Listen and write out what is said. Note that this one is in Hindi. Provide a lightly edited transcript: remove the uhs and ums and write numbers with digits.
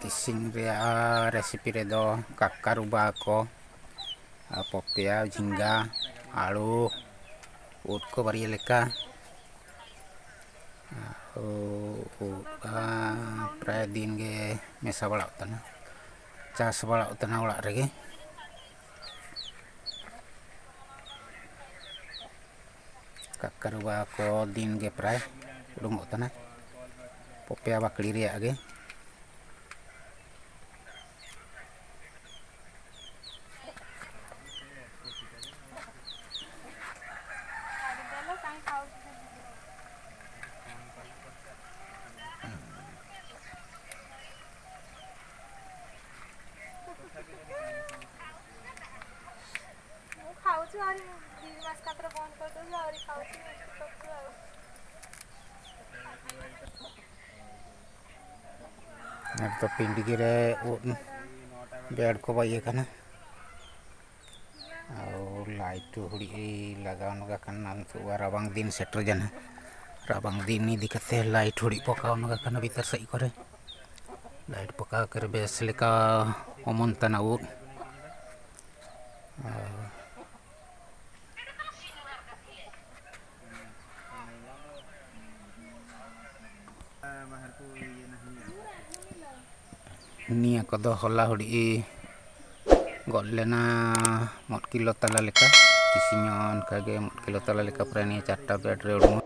Tising resipi redo kakaruba ko popea jingga alu ut ko bari leka pray din ge mesa bala utana cas bala utana ora rege kakaruba ko din ge pray udung utana popea bakli ria ge ଖାଉଛୁ ଆହୁରି 2 ମାସ କାତରେ ବନ୍ଦ କରିଦେଉଛୁ ଆହୁରି ଖାଉଛୁ ଆଉ अब तो पिंडी गिरे बेड को बाइये कना और लाइट हुड़ी लगाव नगा कना तो राबांग दिन सेटर जना राबांग दिन नी दिखते लाइट हुड़ी पकाव नगा कना भीतर सही करे लाइट पका कर बेस लेका ओमन तना उट निया को दो होला हुड़ी गल लेना 1 किलो तला लेका किसिन्योन कागे 1 किलो तला लेका प्राय 4टा बेड रे उडुंग